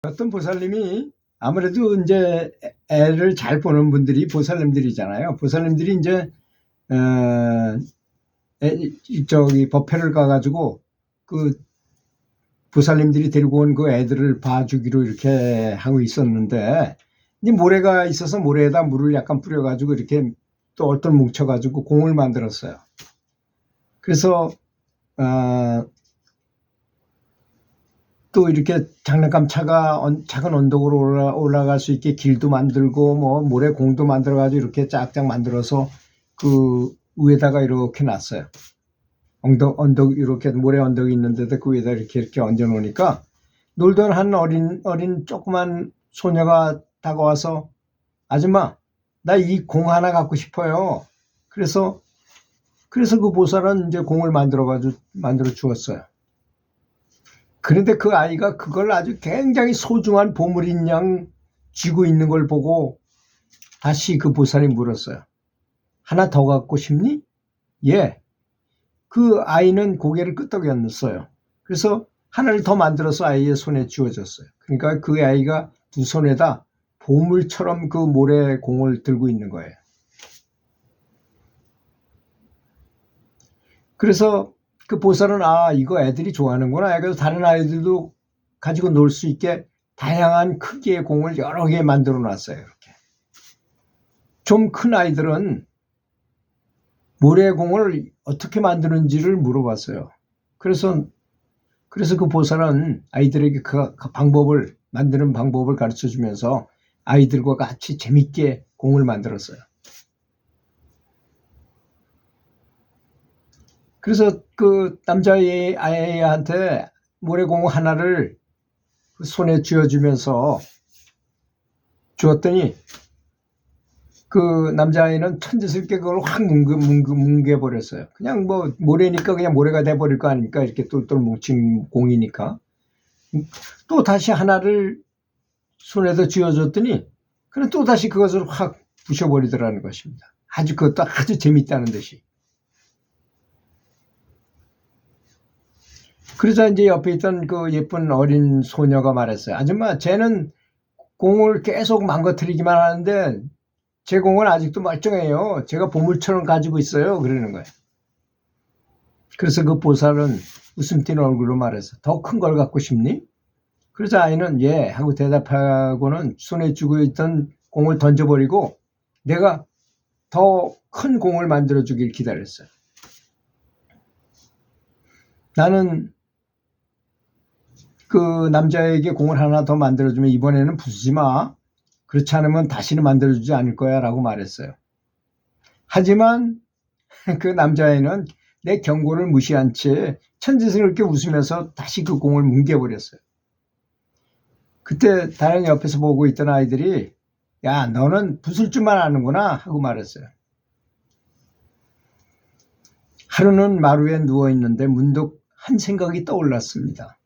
어떤 보살님이 아무래도 이제 애를 잘 보는 분들이 보살님들이잖아요. 보살님들이 이제 저기 법회를 가가지고 그 보살님들이 데리고 온 그 애들을 봐주기로 이렇게 하고 있었는데, 이제 모래가 있어서 모래에다 물을 약간 뿌려가지고 이렇게 또 얼떨 뭉쳐가지고 공을 만들었어요. 그래서 또 이렇게 장난감 차가 작은 언덕으로 올라갈 수 있게 길도 만들고 뭐 모래공도 만들어가지고 이렇게 쫙쫙 만들어서 그 위에다가 이렇게 놨어요. 언덕 이렇게 모래 언덕이 있는데도 그 위에다 이렇게 얹어 놓으니까 놀던 한 어린 조그만 소녀가 다가와서, 아줌마, 나 이 공 하나 갖고 싶어요. 그래서 그 보살은 이제 공을 만들어 주었어요. 그런데 그 아이가 그걸 아주 굉장히 소중한 보물인 양 쥐고 있는 걸 보고 다시 그 보살이 물었어요. 하나 더 갖고 싶니? 예. 그 아이는 고개를 끄덕였어요. 그래서 하나를 더 만들어서 아이의 손에 쥐어줬어요. 그러니까 그 아이가 두 손에다 보물처럼 그 모래 공을 들고 있는 거예요. 그래서 그 보살은 이거 애들이 좋아하는구나. 그래서 다른 아이들도 가지고 놀 수 있게 다양한 크기의 공을 여러 개 만들어 놨어요. 이렇게. 좀 큰 아이들은 모래공을 어떻게 만드는지를 물어봤어요. 그래서 그 보살은 아이들에게 그 방법을, 만드는 방법을 가르쳐 주면서 아이들과 같이 재밌게 공을 만들었어요. 그래서 그 남자아이한테 모래공 하나를 손에 쥐어주면서 주었더니 그 남자아이는 천재스럽게 그걸 확 뭉개버렸어요. 그냥 뭐 모래니까 그냥 모래가 돼버릴 거 아닙니까? 이렇게 똘똘 뭉친 공이니까. 또 다시 하나를 손에다 쥐어줬더니 그럼 또 다시 그것을 확 부셔버리더라는 것입니다. 그것도 아주 재밌다는 듯이. 그래서 이제 옆에 있던 그 예쁜 어린 소녀가 말했어요. 아줌마, 쟤는 공을 계속 망가뜨리기만 하는데 제 공은 아직도 멀쩡해요. 제가 보물처럼 가지고 있어요. 그러는 거예요. 그래서 그 보살은 웃음 띤 얼굴로 말했어. 더 큰 걸 갖고 싶니? 그래서 아이는 예 하고 대답하고는 손에 쥐고 있던 공을 던져버리고 내가 더 큰 공을 만들어주길 기다렸어요. 나는 그 남자에게 공을 하나 더 만들어주면 이번에는 부수지 마. 그렇지 않으면 다시는 만들어주지 않을 거야 라고 말했어요. 하지만 그 남자애는 내 경고를 무시한 채 천재스럽게 웃으면서 다시 그 공을 뭉개버렸어요. 그때 다른 옆에서 보고 있던 아이들이 야, 너는 부술 줄만 아는구나 하고 말했어요. 하루는 마루에 누워있는데 문득 한 생각이 떠올랐습니다.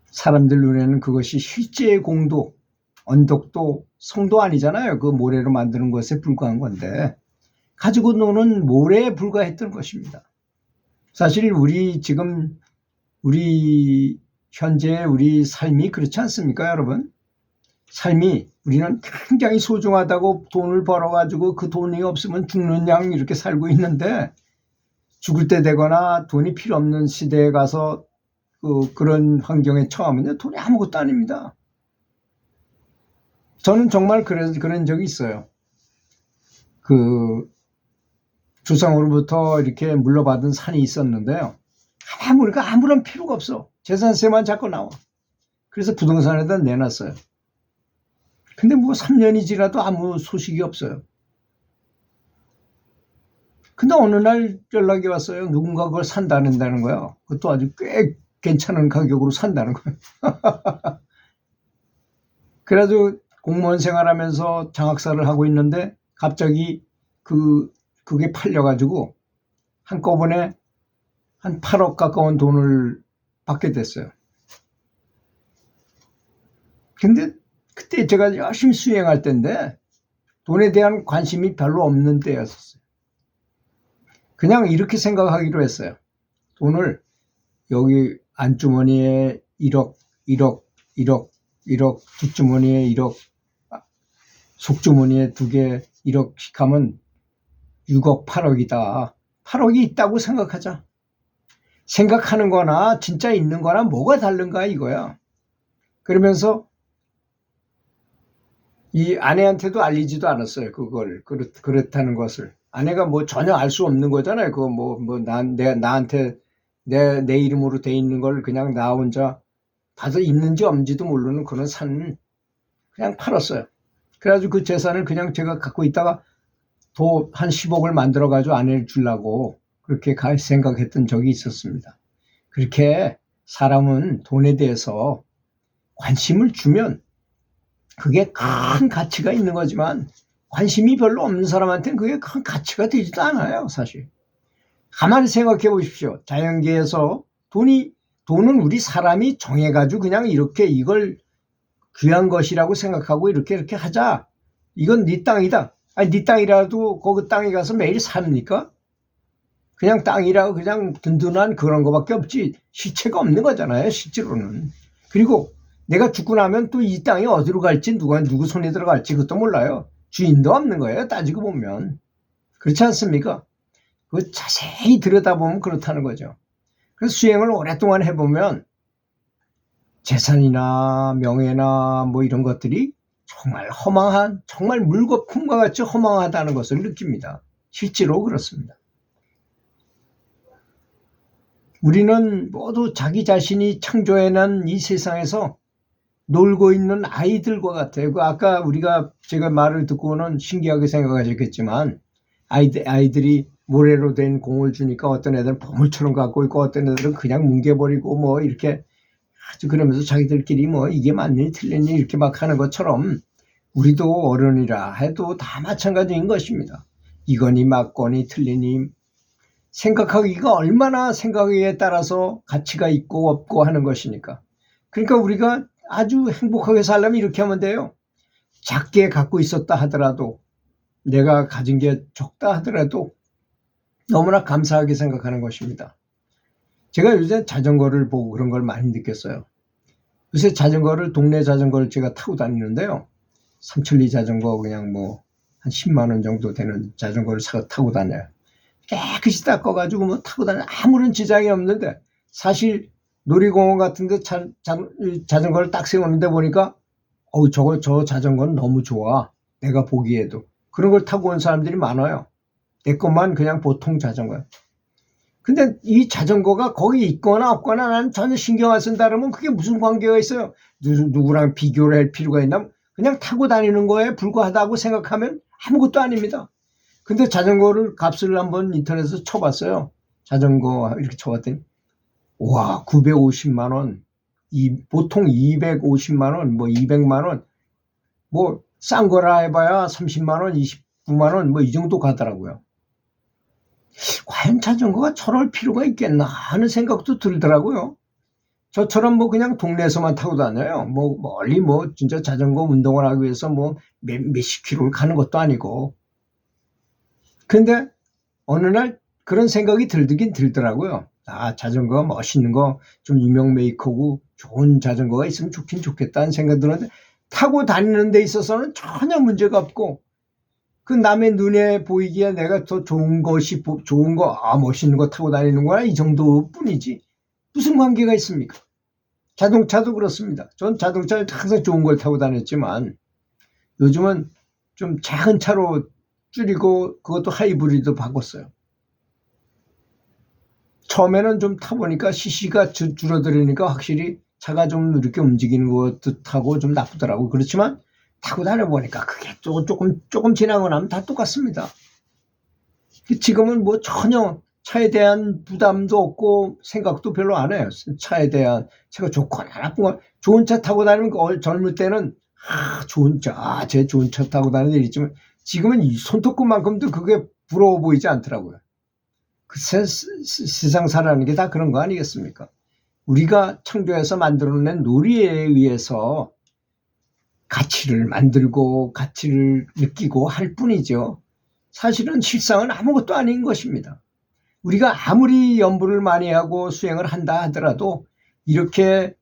사람들 눈에는 그것이 실제의 공도 언덕도 성도 아니잖아요. 그 모래로 만드는 것에 불과한 건데 가지고 노는 모래에 불과했던 것입니다. 사실 우리 현재 우리 삶이 그렇지 않습니까, 여러분? 삶이 우리는 굉장히 소중하다고 돈을 벌어가지고 그 돈이 없으면 죽는 양 이렇게 살고 있는데 죽을 때 되거나 돈이 필요 없는 시대에 가서 그런 환경에 처하면요, 돈이 아무것도 아닙니다. 저는 정말 그런 적이 있어요. 그 조상으로부터 이렇게 물려받은 산이 있었는데요. 우리가 아무런 필요가 없어. 재산세만 자꾸 나와. 그래서 부동산에다 내놨어요. 근데 뭐 3년이 지나도 아무 소식이 없어요. 근데 어느 날 연락이 왔어요. 누군가 그걸 산다는 거야. 그것도 아주 꽤 괜찮은 가격으로 산다는 거예요. 그래가지고 공무원 생활하면서 장학사를 하고 있는데 갑자기 그게 팔려가지고 한꺼번에 한 8억 가까운 돈을 받게 됐어요. 근데 그때 제가 열심히 수행할 때인데 돈에 대한 관심이 별로 없는 때였어요. 그냥 이렇게 생각하기로 했어요. 돈을 여기 안주머니에 1억 1억, 뒷주머니에 1억, 속주머니에 2개 1억씩 하면 6억, 8억이다. 8억이 있다고 생각하자. 생각하는 거나 진짜 있는 거나 뭐가 다른가 이거야. 그러면서 이 아내한테도 알리지도 않았어요. 그걸 그렇다는 것을. 아내가 뭐 전혀 알 수 없는 거잖아요. 그거 나한테 내 이름으로 돼 있는 걸 그냥 나 혼자 봐서 있는지 없는지도 모르는 그런 산 그냥 팔았어요. 그래가지고 그 재산을 그냥 제가 갖고 있다가 한 10억을 만들어 가지고 아내를 주려고 그렇게 생각했던 적이 있었습니다. 그렇게 사람은 돈에 대해서 관심을 주면 그게 큰 가치가 있는 거지만 관심이 별로 없는 사람한테는 그게 큰 가치가 되지도 않아요, 사실. 가만히 생각해 보십시오. 자연계에서 돈은 우리 사람이 정해가지고 그냥 이렇게 이걸 귀한 것이라고 생각하고 이렇게 하자. 이건 네 땅이다. 아니, 네 땅이라도 거기 땅에 가서 매일 삽니까? 그냥 땅이라고 그냥 든든한 그런 거밖에 없지 실체가 없는 거잖아요, 실제로는. 그리고 내가 죽고 나면 또 이 땅이 어디로 갈지 누구 손에 들어갈지 그것도 몰라요. 주인도 없는 거예요, 따지고 보면. 그렇지 않습니까? 그 자세히 들여다보면 그렇다는 거죠. 그래서 수행을 오랫동안 해보면 재산이나 명예나 뭐 이런 것들이 정말 정말 물거품과 같이 허망하다는 것을 느낍니다. 실제로 그렇습니다. 우리는 모두 자기 자신이 창조해낸 이 세상에서 놀고 있는 아이들과 같아요. 아까 제가 말을 듣고는 신기하게 생각하셨겠지만 아이들이 모래로 된 공을 주니까 어떤 애들은 보물처럼 갖고 있고 어떤 애들은 그냥 뭉개버리고 뭐 이렇게 아주 그러면서 자기들끼리 뭐 이게 맞니 틀렸니 이렇게 막 하는 것처럼 우리도 어른이라 해도 다 마찬가지인 것입니다. 이거니 맞거니 틀리니 생각하기가 얼마나 생각에 따라서 가치가 있고 없고 하는 것이니까. 그러니까 우리가 아주 행복하게 살려면 이렇게 하면 돼요. 작게 갖고 있었다 하더라도 내가 가진 게 적다 하더라도 너무나 감사하게 생각하는 것입니다. 제가 요새 자전거를 보고 그런 걸 많이 느꼈어요. 요새 동네 자전거를 제가 타고 다니는데요. 삼천리 자전거 그냥 뭐 한 10만 원 정도 되는 자전거를 타고 다녀요. 깨끗이 닦아가지고 뭐 타고 다녀요. 아무런 지장이 없는데 사실 놀이공원 같은 데 자전거를 딱 세우는데 보니까 저 자전거는 너무 좋아. 내가 보기에도. 그런 걸 타고 온 사람들이 많아요. 내 것만 그냥 보통 자전거야. 근데 이 자전거가 거기 있거나 없거나 나는 전혀 신경 안 쓴다 그러면 그게 무슨 관계가 있어요? 누구랑 비교를 할 필요가 있나? 그냥 타고 다니는 거에 불과하다고 생각하면 아무것도 아닙니다. 근데 자전거를 값을 한번 인터넷에서 쳐봤어요. 자전거 이렇게 쳐봤더니 와 950만 원, 보통 250만 원, 뭐 200만 원, 뭐 싼 거라 해봐야 30만 원, 29만 원 뭐 이 정도 가더라고요. 과연 자전거가 저럴 필요가 있겠나 하는 생각도 들더라고요. 저처럼 뭐 그냥 동네에서만 타고 다녀요. 뭐 멀리 뭐 진짜 자전거 운동을 하기 위해서 뭐 몇십 킬로를 가는 것도 아니고. 근데 어느 날 그런 생각이 들긴 들더라고요. 자전거 멋있는 거 좀 유명 메이커고 좋은 자전거가 있으면 좋긴 좋겠다는 생각 들었는데 타고 다니는 데 있어서는 전혀 문제가 없고 그 남의 눈에 보이기에 내가 더 좋은 거, 멋있는 거 타고 다니는 거나 이 정도뿐이지 무슨 관계가 있습니까? 자동차도 그렇습니다. 전 자동차를 항상 좋은 걸 타고 다녔지만 요즘은 좀 작은 차로 줄이고 그것도 하이브리드 바꿨어요. 처음에는 좀 타보니까 CC가 줄어들으니까 확실히 차가 좀 이렇게 움직이는 것도 타고 좀 나쁘더라고요. 그렇지만 타고 다녀보니까 그게 조금 지나고 나면 다 똑같습니다. 지금은 뭐 전혀 차에 대한 부담도 없고 생각도 별로 안 해요. 차에 대한 차가 좋거나 나쁘거나 좋은 차 타고 다니면 젊을 때는 제 좋은 차 타고 다니는 일 있지만 지금은 이 손톱끝만큼도 그게 부러워 보이지 않더라고요. 그 세상 살아가는 게 다 그런 거 아니겠습니까? 우리가 창조해서 만들어낸 놀이에 의해서 가치를 만들고 가치를 느끼고 할 뿐이죠. 사실은 실상은 아무것도 아닌 것입니다. 우리가 아무리 연구를 많이 하고 수행을 한다 하더라도 이렇게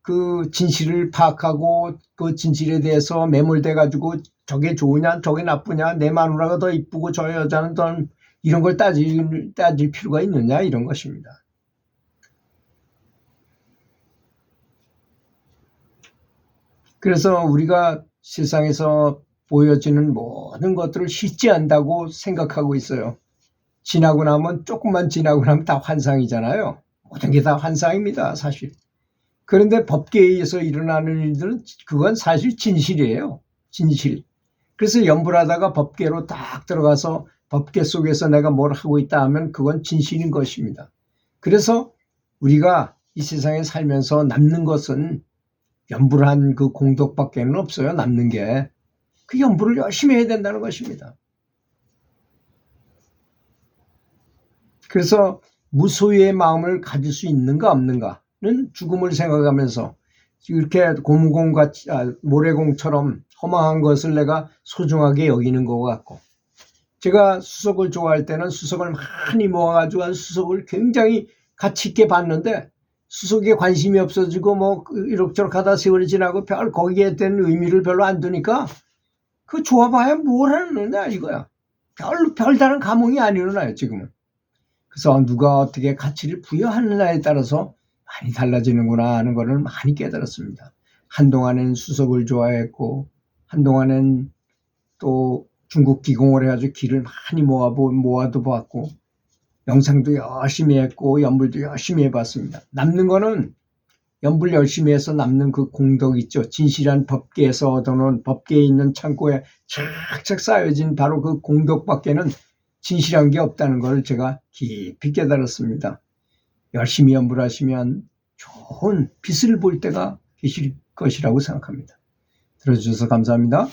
그 진실을 파악하고 그 진실에 대해서 매몰돼 가지고 저게 좋으냐 저게 나쁘냐 내 마누라가 더 이쁘고 저 여자는 더 이런 걸 따질 필요가 있느냐 이런 것입니다. 그래서 우리가 세상에서 보여지는 모든 것들을 실제한다고 생각하고 있어요. 지나고 나면 조금만 지나고 나면 다 환상이잖아요. 모든 게 다 환상입니다, 사실. 그런데 법계에 의해서 일어나는 일들은 그건 사실 진실이에요. 진실. 그래서 염불하다가 법계로 딱 들어가서 법계 속에서 내가 뭘 하고 있다 하면 그건 진실인 것입니다. 그래서 우리가 이 세상에 살면서 남는 것은 염불한 그 공덕밖에는 없어요. 남는 게. 그 염불을 열심히 해야 된다는 것입니다. 그래서 무소유의 마음을 가질 수 있는가 없는가는 죽음을 생각하면서 이렇게 고무공같이 모래공처럼 허망한 것을 내가 소중하게 여기는 것 같고, 제가 수석을 좋아할 때는 수석을 많이 모아가지고 수석을 굉장히 가치 있게 봤는데 수석에 관심이 없어지고 뭐 이럭저럭 하다 세월이 지나고 별 거기에 대한 의미를 별로 안 두니까 그 좋아봐야 뭘 하느냐 이거야. 별다른 감흥이 안 일어나요 지금은. 그래서 누가 어떻게 가치를 부여하느냐에 따라서 많이 달라지는구나 하는 것을 많이 깨달았습니다. 한동안엔 수석을 좋아했고 한동안엔 또 중국 기공을 해가지고 기를 많이 모아도 봤고 명상도 열심히 했고 연불도 열심히 해봤습니다. 남는 거는 연불 열심히 해서 남는 그 공덕 있죠. 진실한 법계에서 얻어놓은 법계에 있는 창고에 착착 쌓여진 바로 그 공덕밖에는 진실한 게 없다는 걸 제가 깊이 깨달았습니다. 열심히 연불하시면 좋은 빛을 볼 때가 계실 것이라고 생각합니다. 들어주셔서 감사합니다.